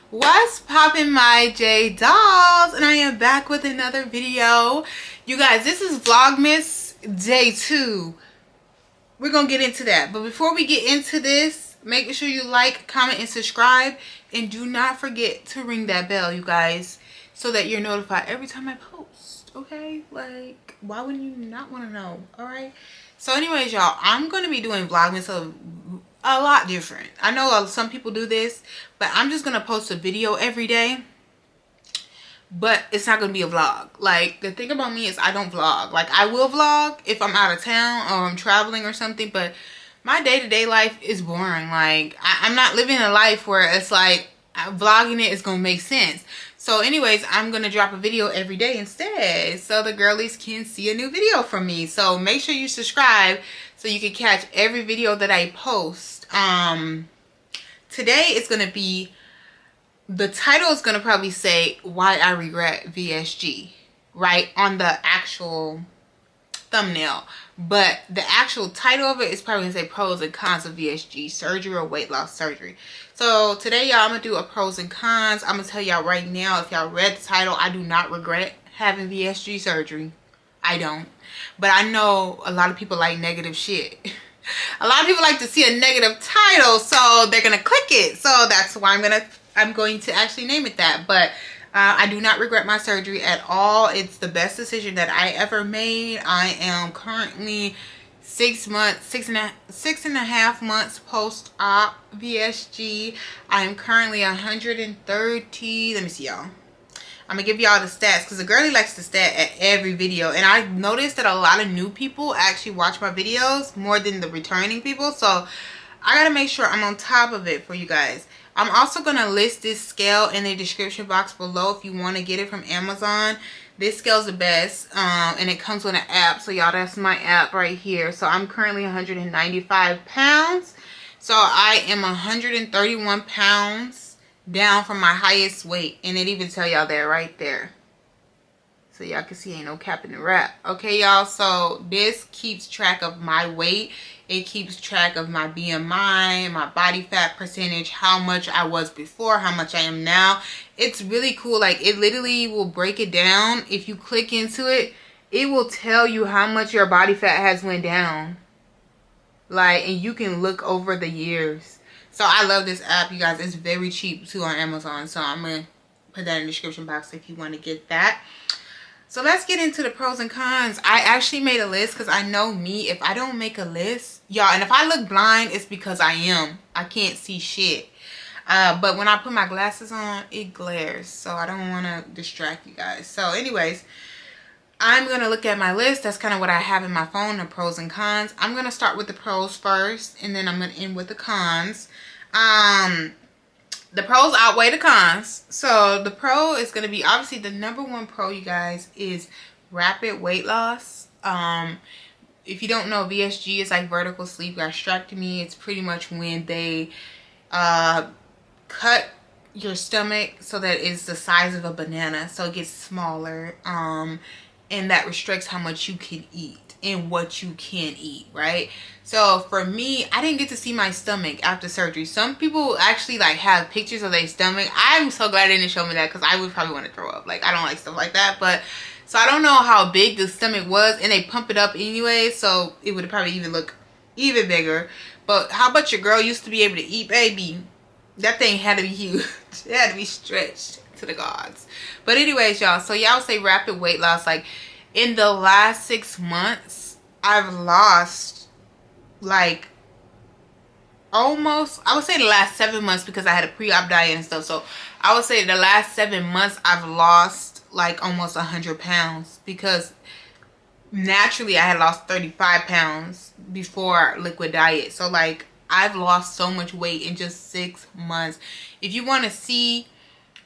What's poppin', my J dolls? And I am back with another video. You guys, this is Vlogmas Day 2. We're gonna get into that. But before we get into this, make sure you like, comment, and subscribe. And do not forget to ring that bell, you guys, so that you're notified every time I post. Okay? Like, why wouldn't you not want to know? Alright? So anyways, y'all, I'm gonna be doing Vlogmas a lot different. I know some people do this, but I'm just gonna post a video every day, but it's not gonna be a vlog. Like, the thing about me is I don't vlog. Like, I will vlog if I'm out of town or I'm traveling or something, but my day-to-day life is boring. Like, I'm not living a life where it's like vlogging it is gonna make sense. So anyways, I'm gonna drop a video every day instead, so the girlies can see a new video from me. So make sure you subscribe so you can catch every video that I post. Today it's gonna be, the title is gonna probably say why I regret VSG, right, on the actual thumbnail, but the actual title of it is probably gonna say pros and cons of VSG surgery or weight loss surgery. So today, y'all, I'm gonna do a pros and cons. I'm gonna tell y'all right now, if y'all read the title, I do not regret having VSG surgery. I don't. But I know a lot of people like negative shit. A lot of people like to see a negative title, so they're gonna click it. So that's why I'm going to actually name it that. But I do not regret my surgery at all. It's the best decision that I ever made. I am currently 6 months, six and a half months post-op VSG. I am currently 130. Let me see, y'all. I'm gonna give y'all the stats because the girlie likes to stat at every video, and I noticed that a lot of new people actually watch my videos more than the returning people. So I gotta make sure I'm on top of it for you guys. I'm also gonna list this scale in the description box below if you want to get it from Amazon. This scale's the best, and it comes with an app. So y'all, that's my app right here. So I'm currently 195 pounds. So I am 131 pounds down from my highest weight, and it even tell y'all that right there, so y'all can see ain't no cap in the wrap. Okay, y'all, so this keeps track of my weight. It keeps track of my BMI, my body fat percentage, how much I was before, how much I am now. It's really cool. Like, it literally will break it down. If you click into it, it will tell you how much your body fat has went down. Like, and you can look over the years. So I love this app, you guys. It's very cheap too on Amazon. So I'm going to put that in the description box if you want to get that. So let's get into the pros and cons. I actually made a list because I know me, if I don't make a list, y'all, and if I look blind, it's because I can't see shit. But when I put my glasses on, it glares. So I don't want to distract you guys. So anyways, I'm going to look at my list. That's kind of what I have in my phone, the pros and cons. I'm going to start with the pros first, and then I'm going to end with the cons. The pros outweigh the cons. So the pro is going to be, obviously the number one pro, you guys, is rapid weight loss. If you don't know, VSG is like vertical sleeve gastrectomy. It's pretty much when they cut your stomach so that it's the size of a banana, so it gets smaller, and that restricts how much you can eat and what you can eat, right? So for me, I didn't get to see my stomach after surgery. Some people actually like have pictures of their stomach. I'm so glad they didn't show me that, because I would probably want to throw up. Like, I don't like stuff like that. But so I don't know how big the stomach was, and they pump it up anyway, so it would probably even look even bigger. But how about your girl used to be able to eat, baby? That thing had to be huge. It had to be stretched to the gods. But anyways, y'all, so y'all say rapid weight loss. Like, in the last 6 months, I've lost like almost, I would say the last 7 months, because I had a pre-op diet and stuff. So I would say the last 7 months I've lost like almost 100 pounds, because naturally I had lost 35 pounds before liquid diet. So like, I've lost so much weight in just 6 months. If you want to see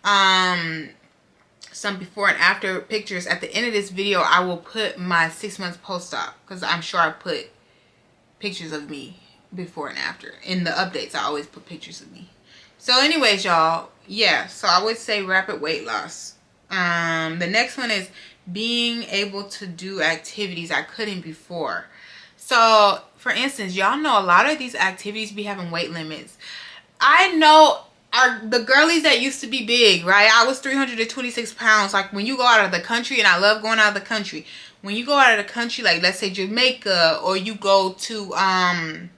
some before and after pictures, at the end of this video I will put my 6 months post-op, because I'm sure I put pictures of me before and after. In the updates I always put pictures of me. So anyways, y'all, yeah, so I would say rapid weight loss. The next one is being able to do activities I couldn't before. So for instance, y'all know a lot of these activities be having weight limits. I know the girlies that used to be big, right? I was 326 pounds. Like when you go out of the country, and I love going out of the country. When you go out of the country, like let's say Jamaica, or you go to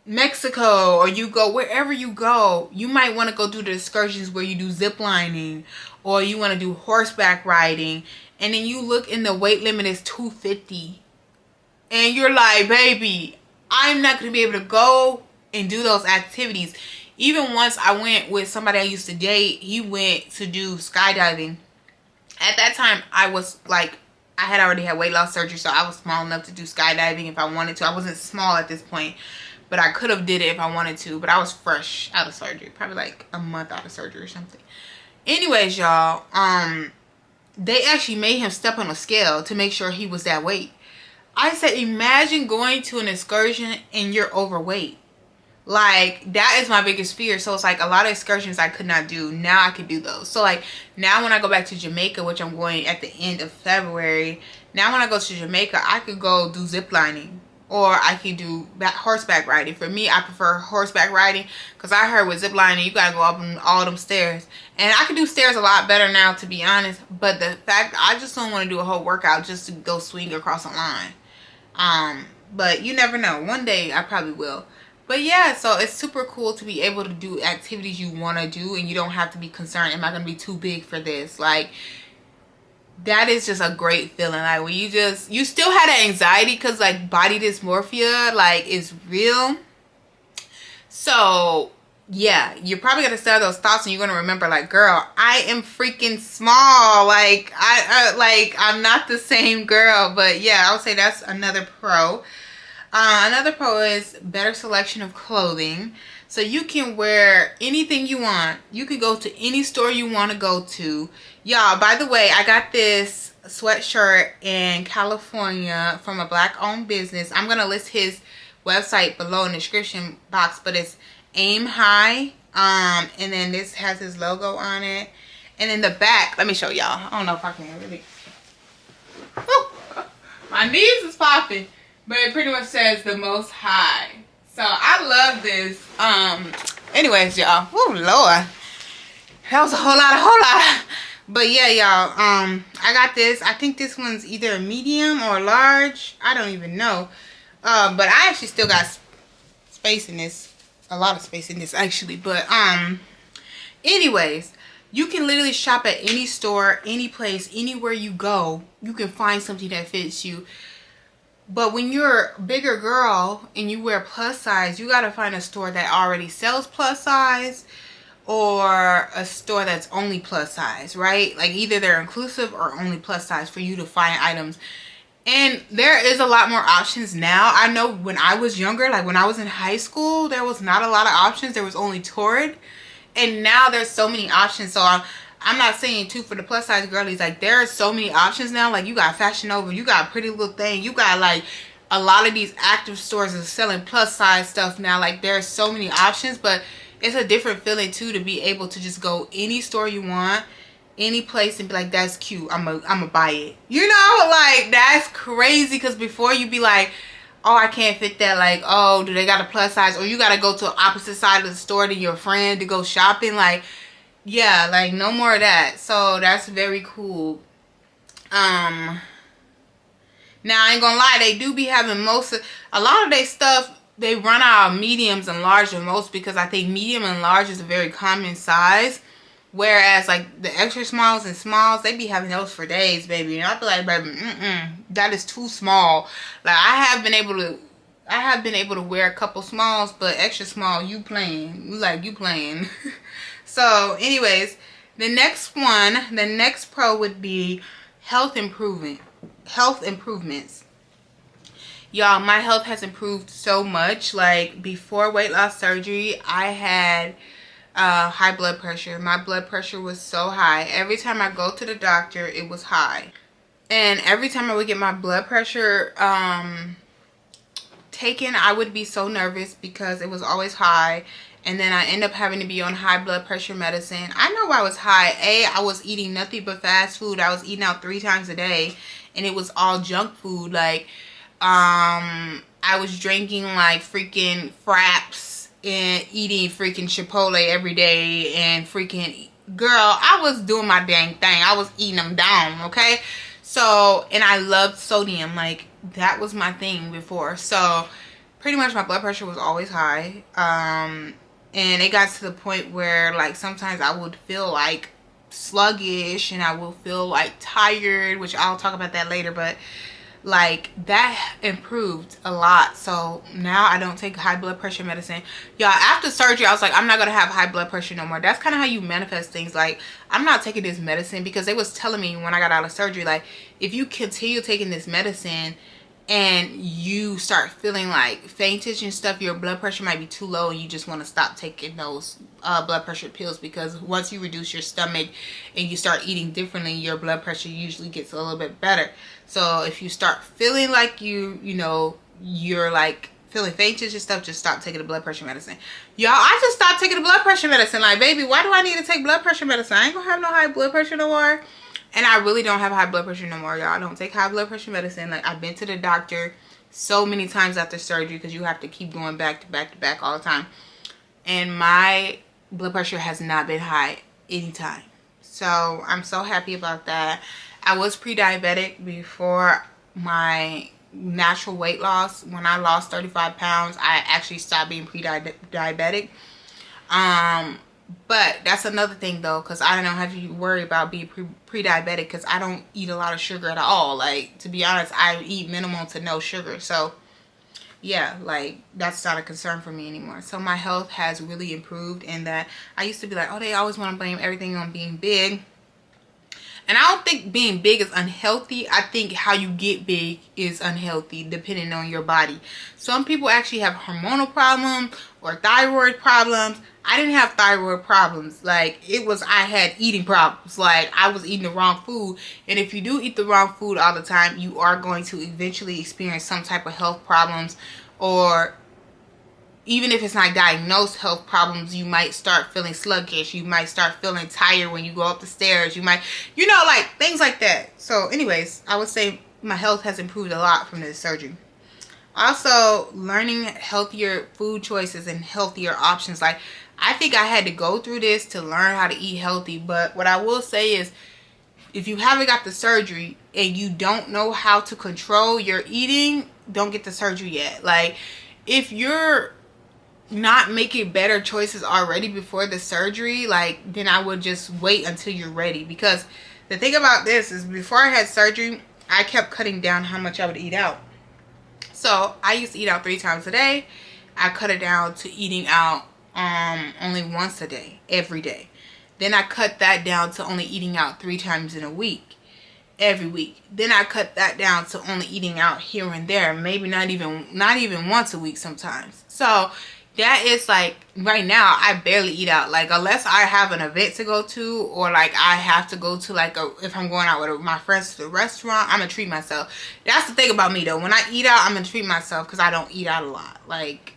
Mexico, or you go wherever you go, you might want to go do the excursions where you do zip lining, or you want to do horseback riding, and then you look and the weight limit is 250, and you're like, baby, I'm not going to be able to go and do those activities. Even once I went with somebody I used to date, he went to do skydiving. At that time, I was like, I had already had weight loss surgery, so I was small enough to do skydiving if I wanted to. I wasn't small at this point, but I could have did it if I wanted to. But I was fresh out of surgery, probably like a month out of surgery or something. Anyways, y'all, they actually made him step on a scale to make sure he was that weight. I said, imagine going to an excursion and you're overweight. Like, that is my biggest fear. So it's like a lot of excursions I could not do. Now I could do those. So like now when I go back to Jamaica, which I'm going at the end of February, now when I go to Jamaica, I could go do zip lining, or I could do horseback riding. For me, I prefer horseback riding because I heard with zip lining you gotta go up all them stairs, and I can do stairs a lot better now, to be honest. But the fact, I just don't want to do a whole workout just to go swing across a line. But you never know, one day I probably will. But yeah, so it's super cool to be able to do activities you want to do, and you don't have to be concerned, am I going to be too big for this? Like, that is just a great feeling. Like, when you still had that anxiety because, like, body dysmorphia, like, is real. So, yeah, you're probably going to still have those thoughts, and you're going to remember, like, girl, I am freaking small. Like, I'm not the same girl. But yeah, I would say that's another pro. Another pro is better selection of clothing. So you can wear anything you want. You can go to any store you want to go to. Y'all, by the way, I got this sweatshirt in California from a black-owned business. I'm going to list his website below in the description box, but it's Aim High. And then this has his logo on it. And in the back, let me show y'all. I don't know if I can really... Woo! My knees is popping. But it pretty much says the Most High. So I love this. Anyways, y'all. Oh Lord. That was a whole lot. But yeah, y'all. I got this. I think this one's either a medium or large. I don't even know. But I actually still got space in this. A lot of space in this actually. But anyways, you can literally shop at any store, any place, anywhere you go. You can find something that fits you. But when you're a bigger girl and you wear plus size, you got to find a store that already sells plus size, or a store that's only plus size, right? Like either they're inclusive or only plus size for you to find items. And there is a lot more options now. I know when I was younger, like when I was in high school, there was not a lot of options. There was only Torrid. And now there's so many options. So I'm not saying too for the plus size girlies, like there are so many options now. Like you got Fashion Nova, you got Pretty Little Thing, you got like a lot of these active stores are selling plus size stuff now. Like there's so many options, but it's a different feeling too to be able to just go any store you want, any place, and be like, that's cute, I'm a buy it. You know, like that's crazy. Because before you'd be like, oh, I can't fit that. Like, oh, do they got a plus size? Or you got to go to the opposite side of the store to your friend to go shopping. Like, yeah, like no more of that. So that's very cool. Now I ain't gonna lie, they do be having a lot of their stuff, they run out of mediums and large the most, because I think medium and large is a very common size. Whereas like the extra smalls and smalls, they be having those for days, baby. And I be like, baby, that is too small. Like I have been able to wear a couple smalls, but extra small, you playing. You playing. So anyways, the next pro would be health improvements. Y'all, my health has improved so much. Like before weight loss surgery, I had high blood pressure. My blood pressure was so high. Every time I go to the doctor, it was high. And every time I would get my blood pressure taken, I would be so nervous because it was always high. And then I end up having to be on high blood pressure medicine. I know why I was high. I was eating nothing but fast food. I was eating out 3 times a day. And it was all junk food. Like, I was drinking like freaking fraps and eating freaking Chipotle every day and freaking, girl, I was doing my dang thing. I was eating them down, okay? So, and I loved sodium. Like, that was my thing before. So, pretty much my blood pressure was always high. And it got to the point where, like, sometimes I would feel like sluggish and I will feel like tired, which I'll talk about that later, but like that improved a lot. So now I don't take high blood pressure medicine, y'all. After surgery I was like, I'm not gonna have high blood pressure no more. That's kind of how you manifest things. Like, I'm not taking this medicine, because they was telling me when I got out of surgery, like, if you continue taking this medicine and you start feeling like faintish and stuff, your blood pressure might be too low and you just want to stop taking those blood pressure pills, because once you reduce your stomach and you start eating differently, your blood pressure usually gets a little bit better. So if you start feeling like you're like feeling faintish and stuff, just stop taking the blood pressure medicine. Y'all, I just stopped taking the blood pressure medicine. Like, baby, why do I need to take blood pressure medicine? I ain't gonna have no high blood pressure no more. And I really don't have high blood pressure no more, y'all. I don't take high blood pressure medicine. Like, I've been to the doctor so many times after surgery, because you have to keep going back to back to back all the time. And my blood pressure has not been high anytime. So I'm so happy about that. I was pre-diabetic before my natural weight loss. When I lost 35 pounds, I actually stopped being pre-diabetic. But that's another thing though, because I don't have to worry about being pre-diabetic, because I don't eat a lot of sugar at all. Like, to be honest, I eat minimal to no sugar. So yeah, like, that's not a concern for me anymore. So my health has really improved in that. I used to be like, oh, they always want to blame everything on being big. And I don't think being big is unhealthy. I think how you get big is unhealthy, depending on your body. Some people actually have hormonal problems or thyroid problems. I didn't have thyroid problems. Like, it was, I had eating problems. Like, I was eating the wrong food. And if you do eat the wrong food all the time, you are going to eventually experience some type of health problems. Or even if it's not diagnosed health problems, you might start feeling sluggish. You might start feeling tired when you go up the stairs. You might, like, things like that. So anyways, I would say my health has improved a lot from this surgery. Also, learning healthier food choices and healthier options. Like, I think I had to go through this to learn how to eat healthy. But what I will say is, if you haven't got the surgery and you don't know how to control your eating, don't get the surgery yet. Like, if you're not making better choices already before the surgery, like, then I would just wait until you're ready. Because the thing about this is, before I had surgery, I kept cutting down how much I would eat out. So I used to eat out 3 times a day. I cut it down to eating out only once a day, every day. Then I cut that down to only eating out 3 times in a week, every week. Then I cut that down to only eating out here and there, maybe not even once a week sometimes. So that is, like, right now I barely eat out. Like, unless I have an event to go to, or like I have to go to, like, if I'm going out with my friends to the restaurant, I'm gonna treat myself. That's the thing about me though. When I eat out, I'm gonna treat myself, because I don't eat out a lot, like,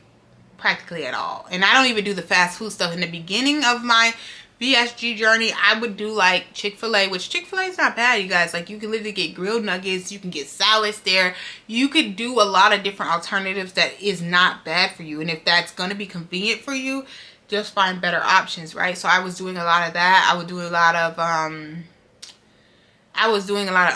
practically at all. And I don't even do the fast food stuff. In the beginning of my VSG journey, I would do like Chick-fil-A, which Chick-fil-A is not bad, you guys. Like, you can literally get grilled nuggets, you can get salads there, you could do a lot of different alternatives that is not bad for you. And if that's going to be convenient for you, just find better options, right? So I was doing a lot of that. I was doing a lot of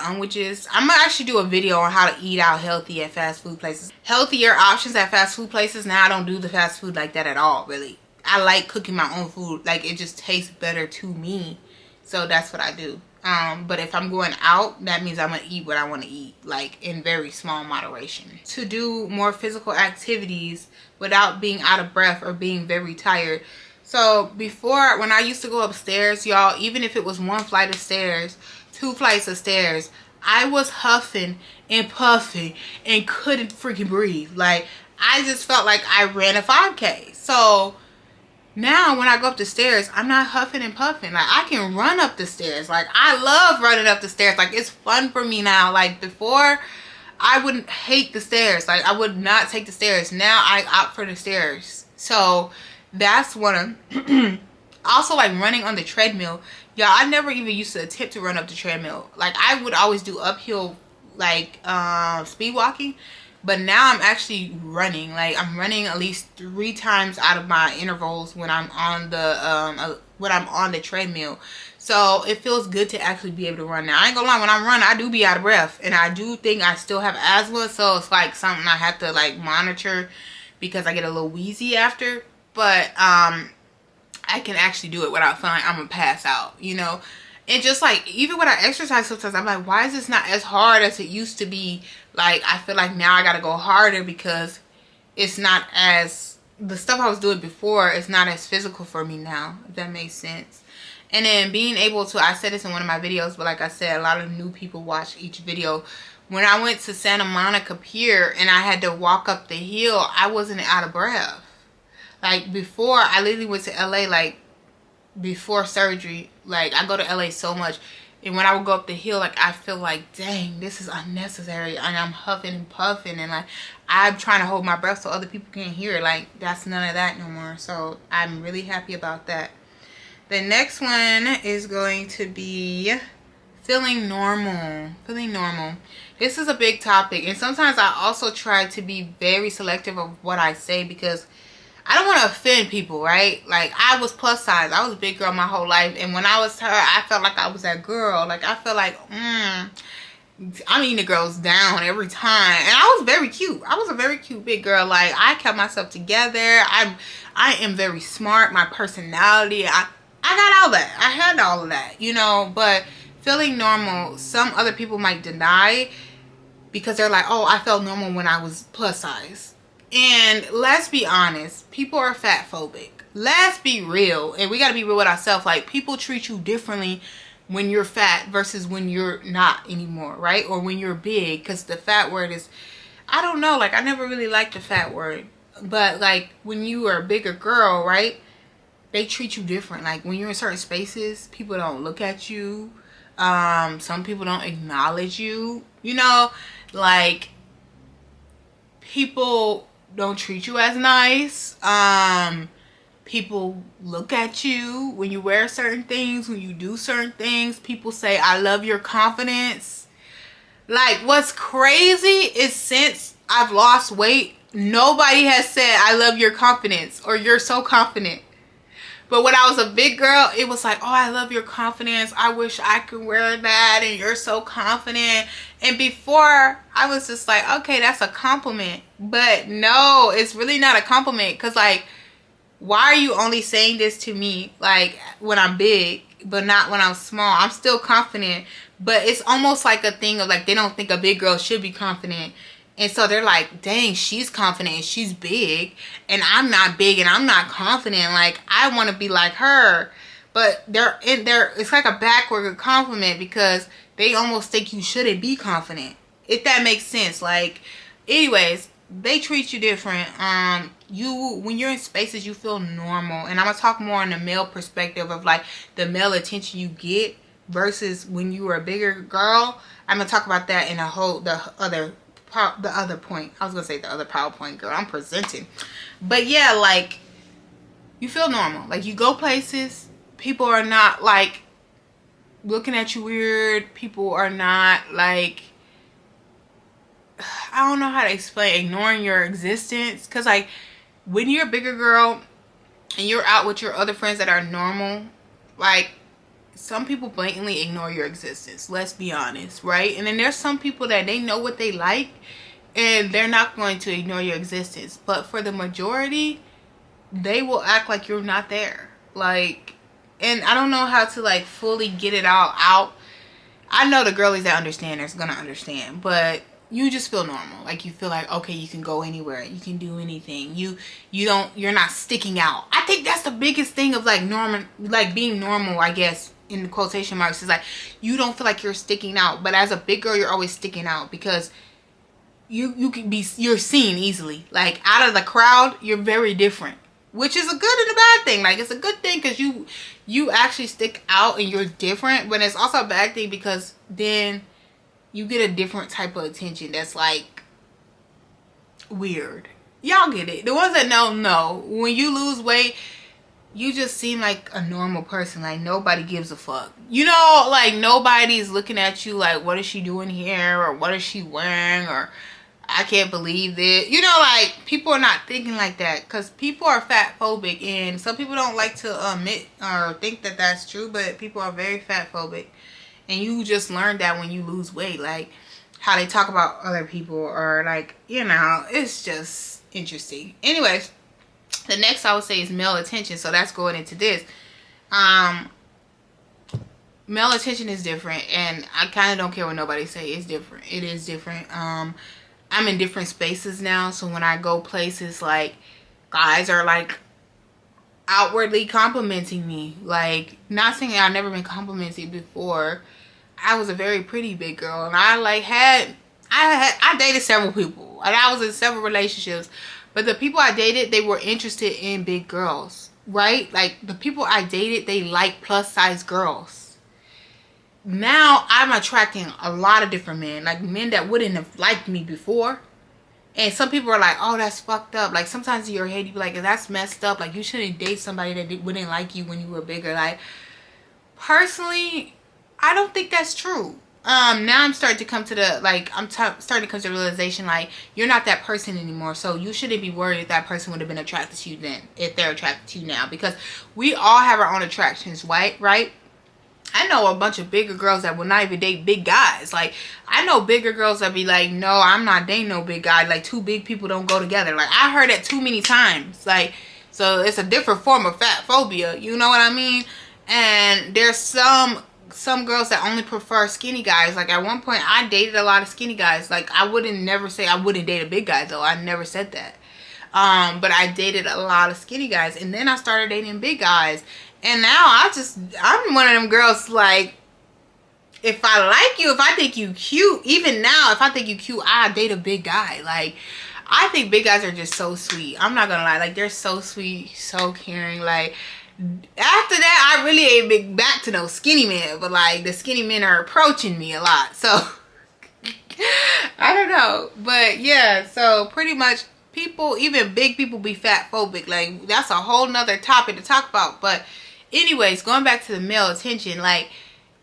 unwedges. I'm gonna actually do a video on how to eat out healthy at fast food places, healthier options at fast food places. Now I don't do the fast food like that at all, really. I like cooking my own food. Like, it just tastes better to me. So that's what I do. But if I'm going out, that means I'm going to eat what I want to eat, like, in very small moderation. To do more physical activities without being out of breath or being very tired. So before, when I used to go upstairs, y'all, even if it was 1 flight of stairs, 2 flights of stairs, I was huffing and puffing and couldn't freaking breathe. Like, I just felt like I ran a 5K. So now when I go up the stairs, I'm not huffing and puffing. Like, I can run up the stairs. Like, I love running up the stairs. Like, it's fun for me now. Like, before, I wouldn't hate the stairs. Like, I would not take the stairs. Now I opt for the stairs. So that's one of also, like, running on the treadmill. Y'all, I never even used to attempt to run up the treadmill. Like, I would always do uphill, like, speed walking. But now I'm actually running. Like, I'm running at least 3 times out of my intervals when I'm on the treadmill. So it feels good to actually be able to run. Now, I ain't gonna lie, when I run, I do be out of breath, and I do think I still have asthma, so it's like something I have to like monitor because I get a little wheezy after. But I can actually do it without feeling like I'm gonna pass out, you know. And just like, even when I exercise sometimes, I'm like, why is this not as hard as it used to be? Like, I feel like now I gotta go harder because it's not as, the stuff I was doing before is not as physical for me now, if that makes sense. And then being able to, I said this in one of my videos, but like I said, a lot of new people watch each video. When I went to Santa Monica Pier and I had to walk up the hill, I wasn't out of breath. Like, before, I literally went to LA, like, before surgery. Like, I go to LA so much, and when I would go up the hill, like, I feel like, dang, this is unnecessary, and I'm huffing and puffing, and like, I'm trying to hold my breath so other people can't hear it. Like, that's none of that no more. So I'm really happy about that. The next one is going to be feeling normal. Feeling normal. This is a big topic, and sometimes I also try to be very selective of what I say because I don't want to offend people, right? Like, I was plus size. I was a big girl my whole life. And when I was her, I felt like I was that girl. Like, I felt like, I'm eating the girls down every time. And I was very cute. I was a very cute big girl. Like, I kept myself together. I am very smart. My personality, I got all that. I had all of that, you know. But feeling normal, some other people might deny because they're like, oh, I felt normal when I was plus size. And let's be honest, people are fat phobic. Let's be real. And we got to be real with ourselves. Like, people treat you differently when you're fat versus when you're not anymore, right? Or when you're big. Because the fat word is, I don't know. Like, I never really liked the fat word. But, like, when you are a bigger girl, right? They treat you different. Like, when you're in certain spaces, people don't look at you. Some people don't acknowledge you. You know? Like, people don't treat you as nice. People look at you when you wear certain things, when you do certain things. People say, I love your confidence. Like, what's crazy is since I've lost weight, nobody has said, I love your confidence or you're so confident. But when I was a big girl, it was like, oh, I love your confidence. I wish I could wear that and you're so confident. And before, I was just like, okay, that's a compliment. But no, it's really not a compliment. Because, like, why are you only saying this to me, like, when I'm big, but not when I'm small? I'm still confident. But it's almost like a thing of, like, they don't think a big girl should be confident. And so they're like, dang, she's confident and she's big. And I'm not big and I'm not confident. Like, I want to be like her. But it's like a backward compliment because they almost think you shouldn't be confident. If that makes sense. Like, anyways, they treat you different. When you're in spaces, you feel normal. And I'm going to talk more on the male perspective of, like, the male attention you get versus when you were a bigger girl. I'm going to talk about that in the other point. I was gonna say the other PowerPoint, girl. I'm presenting. But yeah, like, you feel normal. Like, you go places, people are not, like, looking at you weird. People are not, like, I don't know how to explain, ignoring your existence. Because, like, when you're a bigger girl and you're out with your other friends that are normal, like, some people blatantly ignore your existence. Let's be honest, right? And then there's some people that they know what they like and they're not going to ignore your existence. But for the majority, they will act like you're not there. Like, and I don't know how to, like, fully get it all out. I know the girlies that understand is gonna understand, but you just feel normal. Like, you feel like, okay, you can go anywhere, you can do anything, you're not sticking out. I think that's the biggest thing of, like, normal, like, being normal, I guess, in quotation marks, is like, you don't feel like you're sticking out. But as a big girl, you're always sticking out because you're seen easily. Like, out of the crowd, you're very different, which is a good and a bad thing. Like, it's a good thing because you actually stick out and you're different, but it's also a bad thing because then you get a different type of attention that's, like, weird. Y'all get it. The ones that know. When you lose weight, you just seem like a normal person. Like, nobody gives a fuck. You know, like, nobody's looking at you like, what is she doing here? Or what is she wearing? Or, I can't believe this. You know, like, people are not thinking like that, because people are fat phobic, and some people don't like to admit or think that that's true, but people are very fat phobic. And you just learn that when you lose weight, like how they talk about other people, or like, you know, it's just interesting. Anyways, the next I would say is male attention. So that's going into this. Male attention is different, and I kind of don't care what nobody say. It's different. It is different. I'm in different spaces now, so when I go places, like, guys are like outwardly complimenting me. Like, not saying I've never been complimented before. I was a very pretty big girl, and I dated several people, and I was in several relationships, but the people I dated, they were interested in big girls, right? Like, the people I dated, they like plus size girls. Now I'm attracting a lot of different men, like men that wouldn't have liked me before. And some people are like, oh, that's fucked up. Like, sometimes in your head you be like, that's messed up. Like, you shouldn't date somebody that wouldn't like you when you were bigger. Like, personally, I don't think that's true. Now I'm starting to come to the, like, starting to come to the realization, like, you're not that person anymore. So you shouldn't be worried if that person would have been attracted to you then, if they're attracted to you now. Because we all have our own attractions, right? I know a bunch of bigger girls that will not even date big guys. Like, I know bigger girls that be like, no, I'm not dating no big guy. Like, two big people don't go together. Like, I heard that too many times. Like, so it's a different form of fat phobia. You know what I mean? And there's some girls that only prefer skinny guys. Like, at one point, I dated a lot of skinny guys. Like, I wouldn't never say I wouldn't date a big guy, though. I never said that. But I dated a lot of skinny guys. And then I started dating big guys. And now I'm one of them girls, like, if I like you, if I think you cute, even now, if I think you cute, I date a big guy. Like, I think big guys are just so sweet. I'm not gonna lie. Like, they're so sweet, so caring. Like, after that, I really ain't big back to no skinny men. But, like, the skinny men are approaching me a lot. So, I don't know. But, yeah, so pretty much people, even big people, be fat phobic. Like, that's a whole nother topic to talk about. But anyways, going back to the male attention, like,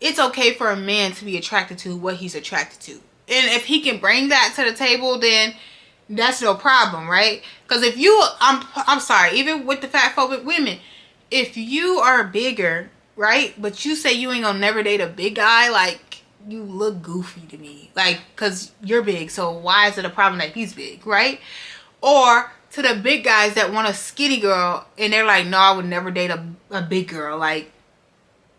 it's okay for a man to be attracted to what he's attracted to. And if he can bring that to the table, then that's no problem, right? Because if you, I'm sorry, even with the fat phobic women, if you are bigger, right, but you say you ain't gonna never date a big guy, like, you look goofy to me. Like, because you're big, so why is it a problem that he's big, right? Or to the big guys that want a skinny girl, and they're like, no, I would never date a big girl. Like,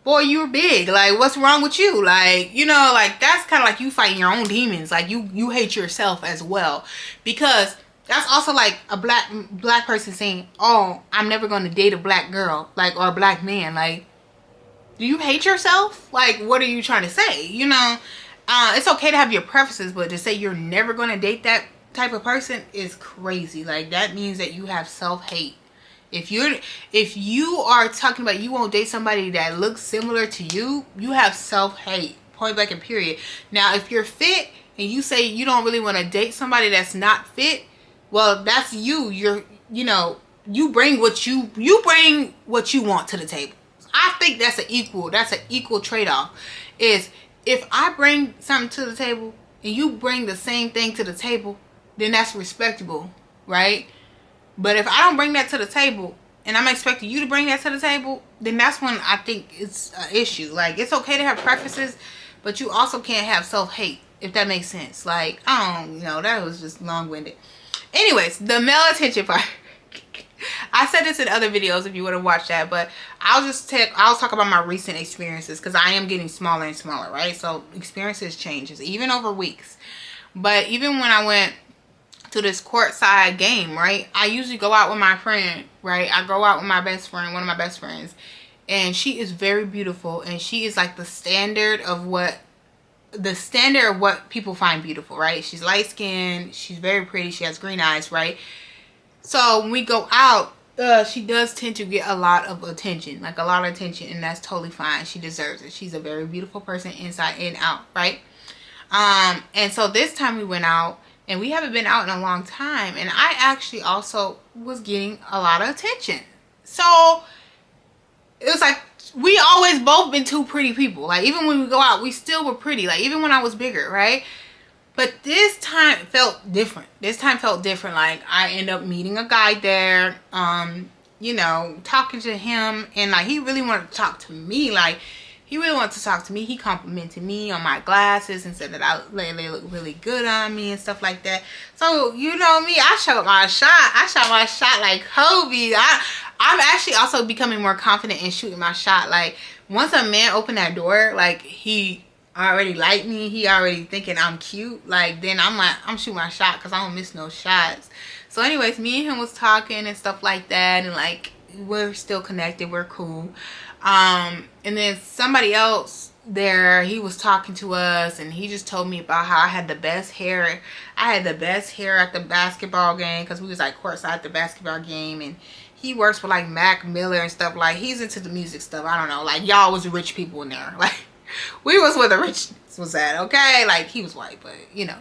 boy, you're big. Like, what's wrong with you? Like, you know, like, that's kind of like you fighting your own demons. Like, you hate yourself as well. Because that's also like a black person saying, oh, I'm never going to date a black girl, like, or a black man. Like, do you hate yourself? Like, what are you trying to say? You know, it's okay to have your preferences, but to say you're never going to date that type of person is crazy. Like, that means that you have self-hate. If you are talking about you won't date somebody that looks similar to you, you have self-hate, point blank and period. Now, if you're fit and you say you don't really want to date somebody that's not fit, well, that's you. You bring what you want to the table. I think that's an equal trade-off. Is if I bring something to the table and you bring the same thing to the table, then that's respectable, right? But if I don't bring that to the table and I'm expecting you to bring that to the table, then that's when I think it's an issue. Like, it's okay to have preferences, but you also can't have self-hate, if that makes sense. Like, I don't know, that was just long-winded. Anyways, the male attention part. I said this in other videos if you want to watch that, but I'll talk about my recent experiences, because I am getting smaller and smaller, right? So experiences changes, even over weeks. But even when I went to this courtside game, right, I usually go out with my friend, right? I go out with my best friend, one of my best friends, and she is very beautiful, and she is like the standard of what people find beautiful, right? She's light skinned, she's very pretty, she has green eyes, right? So when we go out, she does tend to get a lot of attention, and that's totally fine. She deserves it. She's a very beautiful person inside and out, right? And so this time we went out, and we haven't been out in a long time, and I actually also was getting a lot of attention. So it was like, we always both been two pretty people. Like, even when we go out, we still were pretty. Like, even when I was bigger, right? But this time felt different. This time felt different. Like, I end up meeting a guy there, you know, talking to him, and like, he really wanted to talk to me. Like, he really wanted to talk to me. He complimented me on my glasses and said that they look really good on me and stuff like that. So, you know me, I shot my shot. I shot my shot like Kobe. I'm actually also becoming more confident in shooting my shot. Like, once a man opened that door, like, he already liked me, he already thinking I'm cute, like, then I'm like, I'm shooting my shot because I don't miss no shots. So anyways, me and him was talking and stuff like that, and like, we're still connected, we're cool. And then somebody else there, he was talking to us, and he just told me about how I had the best hair. I had the best hair at the basketball game, because we was like courtside at the basketball game, and he works for like Mac Miller and stuff. Like, he's into the music stuff. I don't know, like, y'all was rich people in there. Like, we was where the rich was at, okay? Like, he was white, but you know,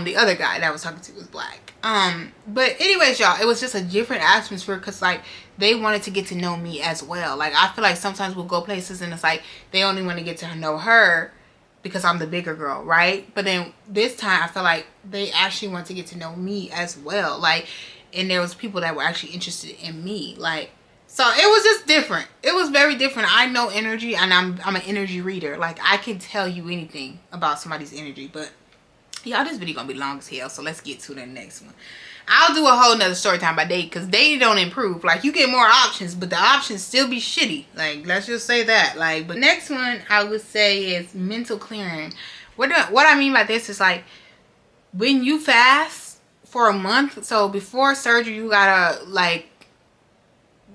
the other guy that I was talking to was black. But anyways, y'all, it was just a different atmosphere, because like, they wanted to get to know me as well. Like, I feel like sometimes we'll go places and it's like, they only want to get to know her because I'm the bigger girl, right? But then this time, I feel like they actually want to get to know me as well. Like, and there was people that were actually interested in me. Like, so it was just different. It was very different. I know energy, and I'm an energy reader. Like, I can tell you anything about somebody's energy. But y'all, this video gonna be long as hell, so let's get to the next one. I'll do a whole nother story time by date, because dating don't improve. Like, you get more options, but the options still be shitty. Like, let's just say that. Like, but next one I would say is mental clearing. What I mean by this is, like, when you fast for a month, so before surgery, you gotta like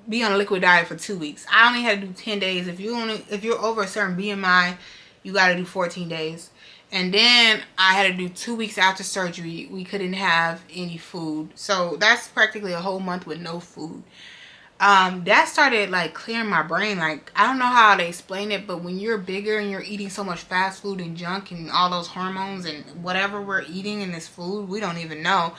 be on a liquid diet for 2 weeks. I only had to do 10 days. If you're over a certain BMI, you gotta do 14 days. And then I had to do 2 weeks after surgery. We couldn't have any food. So that's practically a whole month with no food. That started like clearing my brain. Like, I don't know how to explain it, but when you're bigger and you're eating so much fast food and junk and all those hormones and whatever we're eating in this food, we don't even know.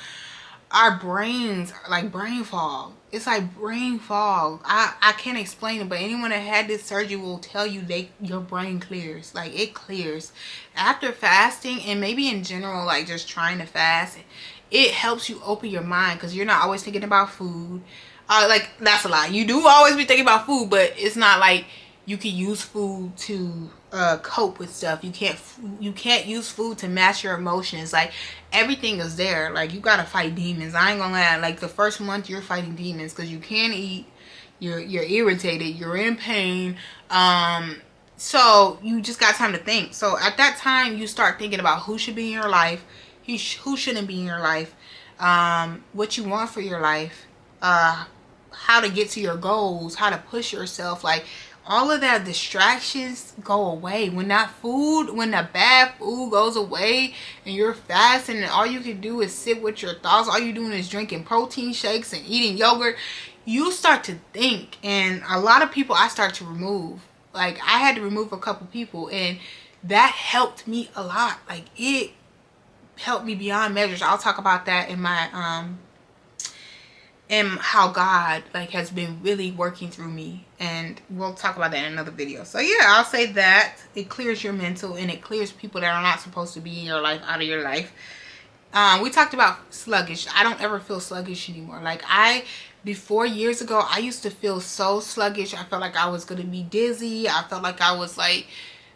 Our brains are like brain fog. It's like brain fog. I can't explain it, but anyone that had this surgery will tell you your brain clears. Like, it clears after fasting, and maybe in general, like just trying to fast, it helps you open your mind, because you're not always thinking about food. Like, that's a lie. You do always be thinking about food, but it's not like you can use food to cope with stuff. You can't use food to match your emotions. Like, everything is there. Like, you gotta fight demons. I ain't gonna lie. Like, the first month you're fighting demons, because you can't eat, you're irritated, you're in pain, so you just got time to think. So at that time, you start thinking about who should be in your life, who shouldn't be in your life, what you want for your life, how to get to your goals, how to push yourself. Like, all of that distractions go away when the bad food goes away and you're fasting, and all you can do is sit with your thoughts. All you're doing is drinking protein shakes and eating yogurt. You start to think, and a lot of people I start to remove. Like, I had to remove a couple people, and that helped me a lot. Like, it helped me beyond measures. I'll talk about that in my and how God like has been really working through me, and we'll talk about that in another video. So yeah, I'll say that it clears your mental, and it clears people that are not supposed to be in your life out of your life. We talked about sluggish. I don't ever feel sluggish anymore. Like, before, years ago, I used to feel so sluggish. I felt like I was gonna be dizzy. I felt like I was like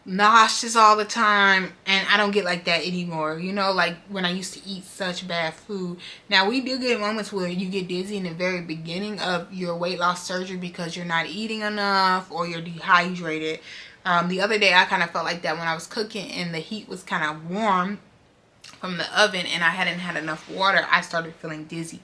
nauseous all the time, and I don't get like that anymore. You know, like when I used to eat such bad food. Now, we do get moments where you get dizzy in the very beginning of your weight loss surgery because you're not eating enough or you're dehydrated. The other day, I kind of felt like that when I was cooking and the heat was kind of warm from the oven and I hadn't had enough water. I started feeling dizzy.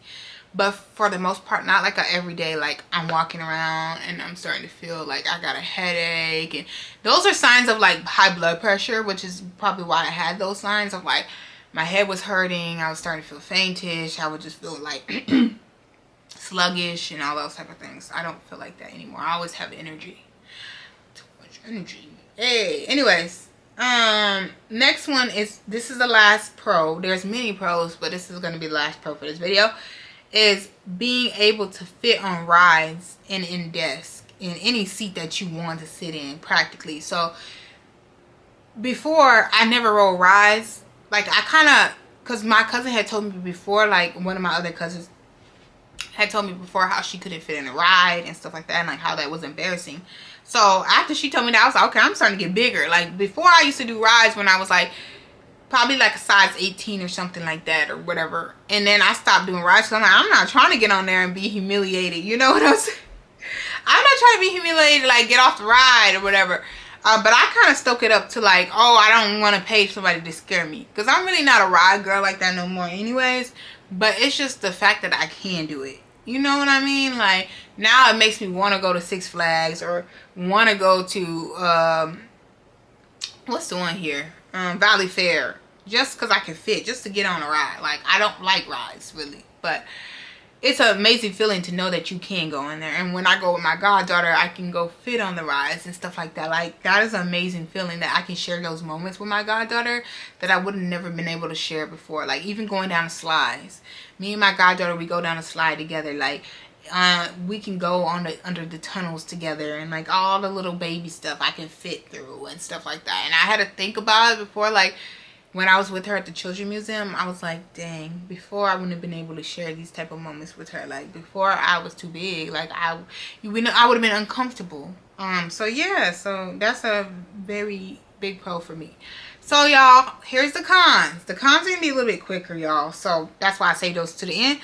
But for the most part, not like a everyday, like I'm walking around and I'm starting to feel like I got a headache. And those are signs of like high blood pressure, which is probably why I had those signs of like my head was hurting. I was starting to feel faintish. I would just feel like sluggish and all those type of things. I don't feel like that anymore. I always have energy. Too much energy. Hey, anyways. Next one is, this is the last pro. There's many pros, but this is going to be the last pro for this video. Is being able to fit on rides and in desk in any seat that you want to sit in practically. So before, I never rode rides like I kind of, because my cousin had told me before, like one of my other cousins had told me before how she couldn't fit in a ride and stuff like that, and like how that was embarrassing. So after she told me that, I was like, okay, I'm starting to get bigger. Like before, I used to do rides when I was like probably like a size 18 or something like that or whatever, and then I stopped doing rides because I'm like, I'm not trying to get on there and be humiliated, you know what I'm saying? I'm not trying to be humiliated, like get off the ride or whatever. But I kind of stoke it up to like, oh, I don't want to pay somebody to scare me, because I'm really not a ride girl like that no more anyways. But it's just the fact that I can do it. You know what I mean? Like now it makes me want to go to Six Flags or want to go to what's the one here, Valley Fair, just because I can fit, just to get on a ride. Like I don't like rides really, but it's an amazing feeling to know that you can go in there. And when I go with my goddaughter, I can go fit on the rides and stuff like that. Like that is an amazing feeling that I can share those moments with my goddaughter that I would have never been able to share before. Like even going down the slides, me and my goddaughter, we go down a slide together. Like we can go on under the tunnels together, and like all the little baby stuff I can fit through and stuff like that. And I had to think about it before, like when I was with her at the Children's Museum, I was like, dang, before I wouldn't have been able to share these type of moments with her. Like before I was too big, like I would have been uncomfortable. So yeah, so that's a very big pro for me. So y'all, here's the cons. The cons are gonna be a little bit quicker, y'all. So that's why I say those to the end.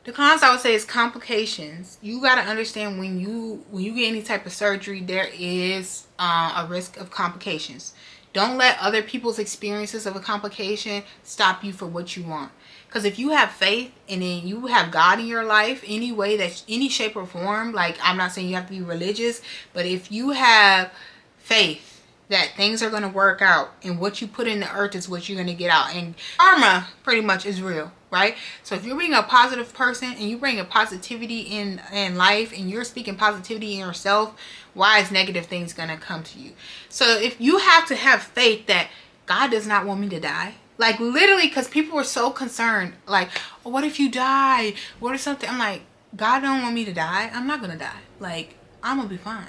The cons I would say is complications. You gotta understand when you get any type of surgery, there is a risk of complications. Don't let other people's experiences of a complication stop you for what you want. Because if you have faith and then you have God in your life, any way, that any shape or form, like I'm not saying you have to be religious, but if you have faith that things are going to work out and what you put in the earth is what you're going to get out. And karma pretty much is real, right? So if you're being a positive person and you bring a positivity in life and you're speaking positivity in yourself, why is negative things going to come to you? So if you have to have faith that God does not want me to die, like literally, because people were so concerned, like, oh, what if you die? What if something? I'm like, God don't want me to die. I'm not going to die. Like, I'm going to be fine.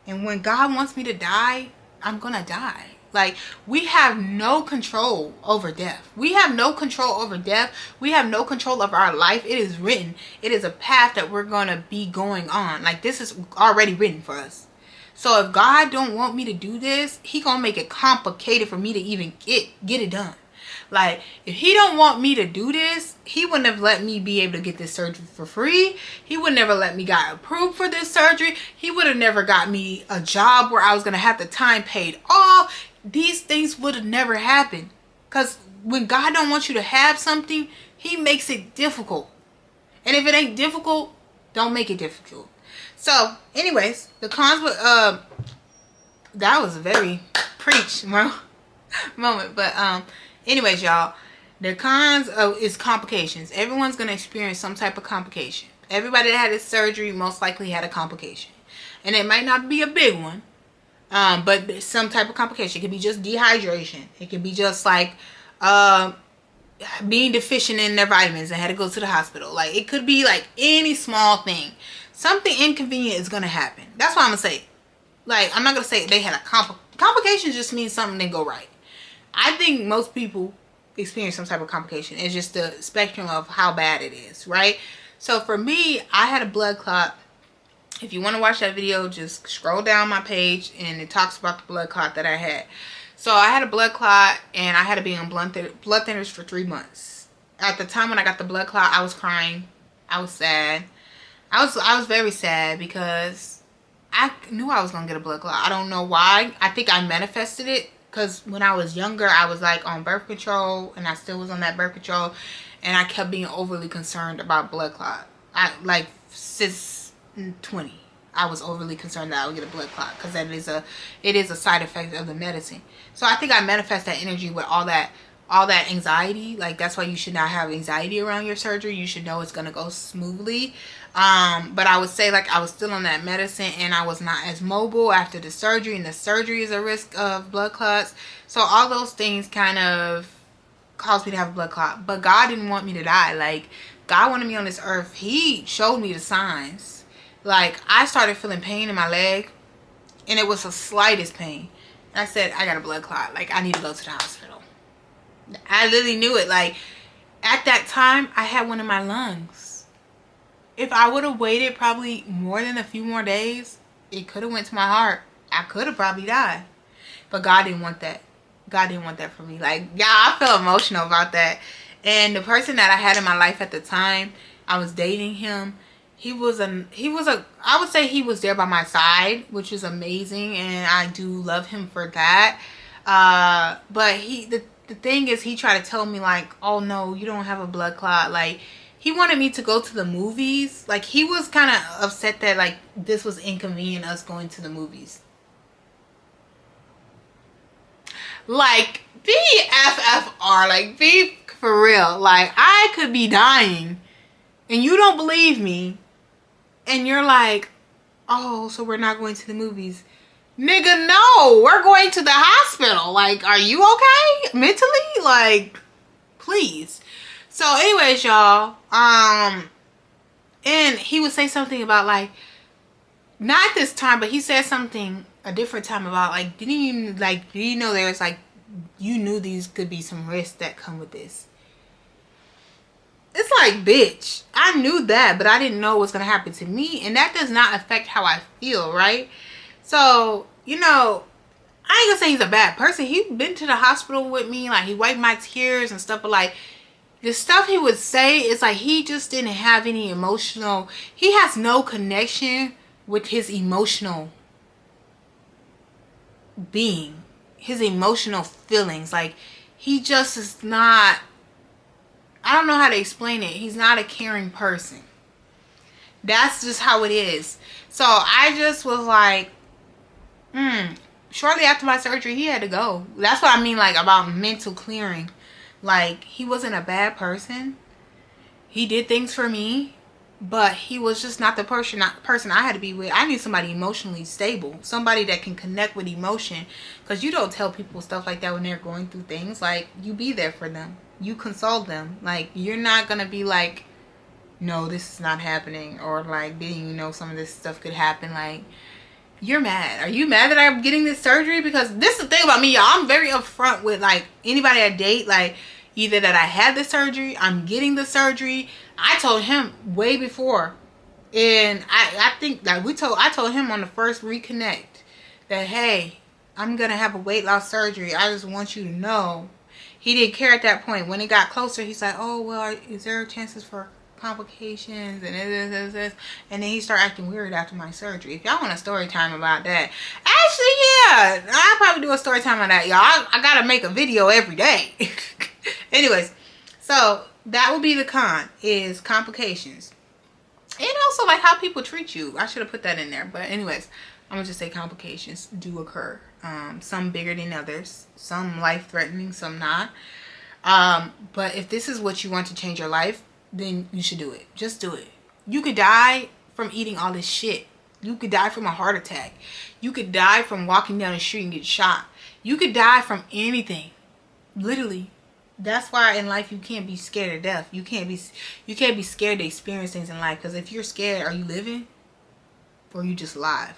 And when God wants me to die, I'm going to die. Like, we have no control over death. We have no control over death. We have no control of our life. It is written. It is a path that we're going to be going on. Like, this is already written for us. So if God don't want me to do this, he going to make it complicated for me to even get it done. Like, if he don't want me to do this, he wouldn't have let me be able to get this surgery for free. He would never let me get approved for this surgery. He would have never got me a job where I was going to have the time paid off. These things would have never happened. Because when God don't want you to have something, he makes it difficult. And if it ain't difficult, don't make it difficult. So, anyways, the cons with, that was a very preach moment. But, anyways, y'all, the cons is complications. Everyone's going to experience some type of complication. Everybody that had this surgery most likely had a complication. And it might not be a big one, but some type of complication. It could be just dehydration. It could be just like being deficient in their vitamins and had to go to the hospital. Like, it could be like any small thing. Something inconvenient is going to happen. That's what I'm going to say. Like, I'm not going to say they had a complication just means something didn't go right. I think most people experience some type of complication. It's just the spectrum of how bad it is, right? So for me, I had a blood clot. If you want to watch that video, just scroll down my page and it talks about the blood clot that I had. So I had a blood clot and I had to be on blood thinners for 3 months. At the time when I got the blood clot, I was crying. I was sad. I was very sad because I knew I was going to get a blood clot. I don't know why. I think I manifested it. Because when I was younger, I was like on birth control, and I still was on that birth control, and I kept being overly concerned about blood clot. Like since 20, I was overly concerned that I would get a blood clot because it is a side effect of the medicine. So I think I manifest that energy with all that anxiety. Like, that's why you should not have anxiety around your surgery. You should know it's gonna go smoothly. But I would say, like, I was still on that medicine and I was not as mobile after the surgery, and the surgery is a risk of blood clots. So all those things kind of caused me to have a blood clot. But God didn't want me to die. Like, God wanted me on this earth. He showed me the signs. Like, I started feeling pain in my leg, and it was the slightest pain. And I said, I got a blood clot. Like, I need to go to the hospital. I literally knew it. Like, at that time, I had one in my lungs. If I would have waited probably more than a few more days, it could have went to my heart. I could have probably died. But God didn't want that. God didn't want that for me. Like, yeah, I feel emotional about that. And the person that I had in my life at the time, I was dating him. I would say he was there by my side, which is amazing. And I do love him for that. But the thing is, he tried to tell me like, oh no, you don't have a blood clot. Like, he wanted me to go to the movies. Like, he was kind of upset that like this was inconvenient, us going to the movies. Like, be FFR, like, be for real. Like, I could be dying and you don't believe me, and you're like, oh, so we're not going to the movies. Nigga, no, we're going to the hospital. Like, are you okay mentally? Like, please. So anyways, y'all, and he would say something about like, not this time, but he said something a different time about like, did you know there's like, you knew these could be some risks that come with this. It's like, bitch, I knew that, but I didn't know what's gonna happen to me, and that does not affect how I feel, right? So, you know, I ain't gonna say he's a bad person. He's been to the hospital with me, like he wiped my tears and stuff, but like the stuff he would say, it's like he just didn't have any emotional, he has no connection with his emotional being, his emotional feelings. Like, he just is not, I don't know how to explain it. He's not a caring person. That's just how it is. So I just was like, shortly after my surgery, he had to go. That's what I mean, like, about mental clearing. Like, he wasn't a bad person. He did things for me, but he was just not the person I had to be with. I need somebody emotionally stable, somebody that can connect with emotion, because you don't tell people stuff like that when they're going through things. Like, you be there for them, you console them. Like, you're not gonna be like, no, this is not happening, or like, didn't you know some of this stuff could happen? Like, you're mad. Are you mad that I'm getting this surgery? Because this is the thing about me, y'all. I'm very upfront with like anybody I date. Like, either that I had the surgery, I'm getting the surgery. I told him way before, and I think that I told him on the first reconnect that, hey, I'm gonna have a weight loss surgery. I just want you to know. He didn't care at that point. When it got closer, he's like, oh well, is there chances for complications and this, and then he started acting weird after my surgery. If y'all want a story time about that, actually, yeah, I'll probably do a story time on that, y'all. I gotta make a video every day. Anyways, so that would be the con, is complications, and also like how people treat you. I should have put that in there, but anyways, I'm gonna just say complications do occur. Some bigger than others, some life-threatening, some not. But if this is what you want to change your life, then you should do it. Just do it. You could die from eating all this shit. You could die from a heart attack. You could die from walking down the street and get shot. You could die from anything. Literally. That's why in life you can't be scared of death. You can't be scared to experience things in life. Because if you're scared, are you living? Or are you just alive?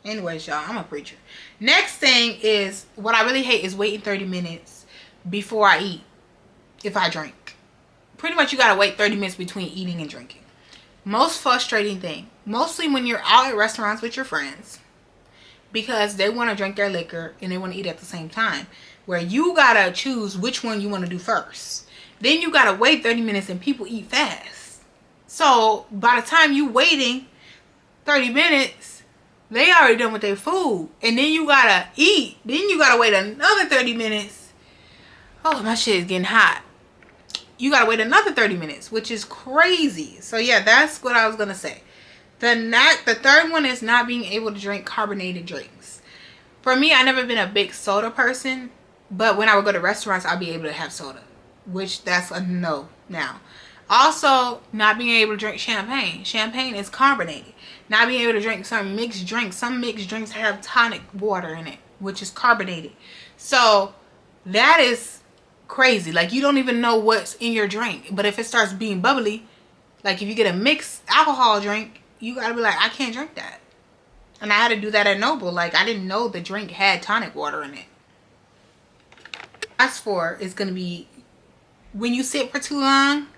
Anyways, y'all, I'm a preacher. Next thing is, what I really hate is waiting 30 minutes before I eat if I drink. Pretty much you gotta wait 30 minutes between eating and drinking. Most frustrating thing, mostly when you're out at restaurants with your friends, because they want to drink their liquor and they want to eat at the same time, where you gotta choose which one you want to do first. Then you gotta wait 30 minutes and people eat fast. So by the time you waiting 30 minutes, they already done with their food, and then you gotta eat. Then you gotta wait another 30 minutes. Oh, my shit is getting hot. You gotta wait another 30 minutes, which is crazy. So yeah, that's what I was gonna say. The third one is not being able to drink carbonated drinks. For me, I've never been a big soda person, but when I would go to restaurants, I'll be able to have soda, which that's a no now. Also, not being able to drink champagne. Champagne is carbonated. Not being able to drink some mixed drinks. Some mixed drinks have tonic water in it, which is carbonated. So that is crazy. Like, you don't even know what's in your drink. But if it starts being bubbly, like if you get a mixed alcohol drink, you gotta be like, I can't drink that. And I had to do that at Noble. Like, I didn't know the drink had tonic water in it. Last four is going to be when you sit for too long,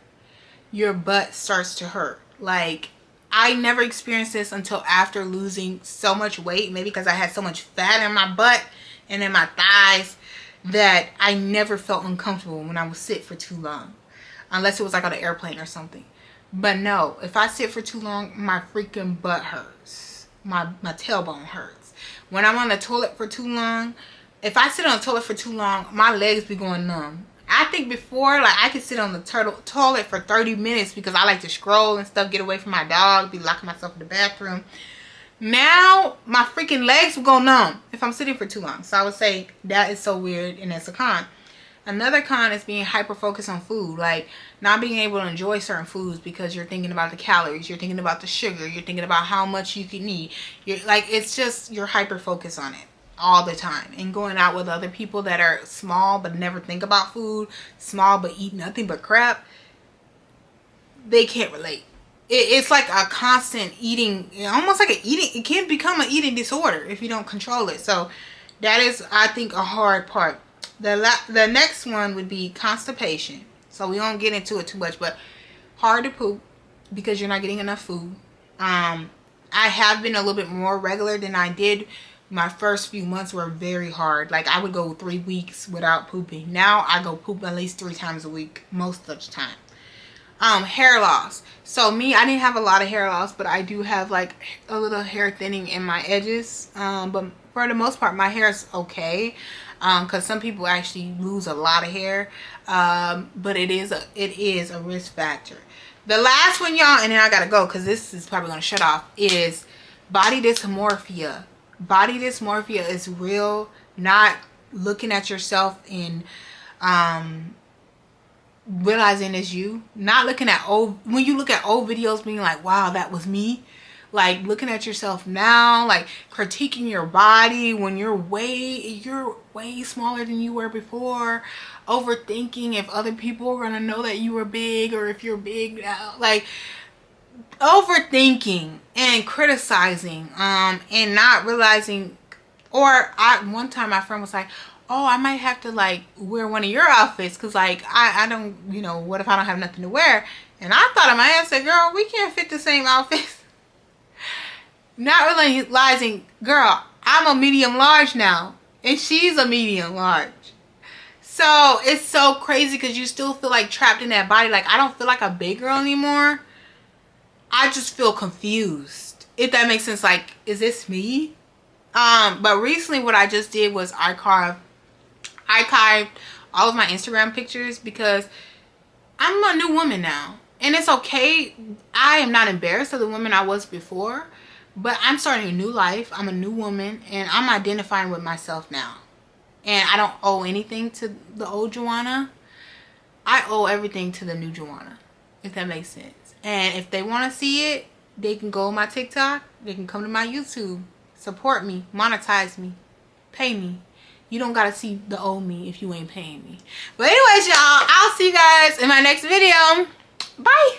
your butt starts to hurt. Like, I never experienced this until after losing so much weight, maybe because I had so much fat in my butt and in my thighs, that I never felt uncomfortable when I would sit for too long, unless it was like on an airplane or something. But no, if I sit for too long, my freaking butt hurts. My tailbone hurts. When I'm on the toilet for too long, if I sit on the toilet for too long, my legs be going numb. I think before, like, I could sit on the toilet for 30 minutes because I like to scroll and stuff, get away from my dog, be locking myself in the bathroom. Now, my freaking legs will go numb if I'm sitting for too long. So I would say that is so weird, and that's a con. Another con is being hyper-focused on food. Like, not being able to enjoy certain foods because you're thinking about the calories, you're thinking about the sugar, you're thinking about how much you can eat. It's just, you're hyper-focused on it all the time. And going out with other people that are small but never think about food, small but eat nothing but crap, they can't relate. It's like a constant eating, almost like it can become an eating disorder if you don't control it. So that is, I think, a hard part. The next one would be constipation. So we won't get into it too much, but hard to poop because you're not getting enough food. I have been a little bit more regular than I did. My first few months were very hard. Like, I would go 3 weeks without pooping. Now I go poop at least 3 times a week most of the time. Hair loss. So me, I didn't have a lot of hair loss, but I do have like a little hair thinning in my edges. But for the most part, my hair is okay. Because some people actually lose a lot of hair. But it is a risk factor. The last one, y'all, and then I gotta go because this is probably gonna shut off, is body dysmorphia. Body dysmorphia is real. Not looking at yourself and realizing it's you. Not looking at when you look at old videos being like, wow, that was me. Like, looking at yourself now, like critiquing your body when you're way smaller than you were before. Overthinking if other people are gonna know that you were big, or if you're big now. Like, overthinking and criticizing, and not realizing. Or one time my friend was like, oh, I might have to like wear one of your outfits because like I don't, you know, what if I don't have nothing to wear? And I thought in my head, said, girl, we can't fit the same outfits. Not realizing, girl, I'm a medium large now and she's a medium large. So it's so crazy because you still feel like trapped in that body. Like, I don't feel like a big girl anymore. I just feel confused, if that makes sense. Like, is this me? But recently what I just did was I archived all of my Instagram pictures because I'm a new woman now. And it's okay. I am not embarrassed of the woman I was before, but I'm starting a new life. I'm a new woman and I'm identifying with myself now. And I don't owe anything to the old Joanna. I owe everything to the new Joanna, if that makes sense. And if they want to see it, they can go on my TikTok. They can come to my YouTube. Support me. Monetize me. Pay me. You don't got to see the old me if you ain't paying me. But anyways, y'all, I'll see you guys in my next video. Bye.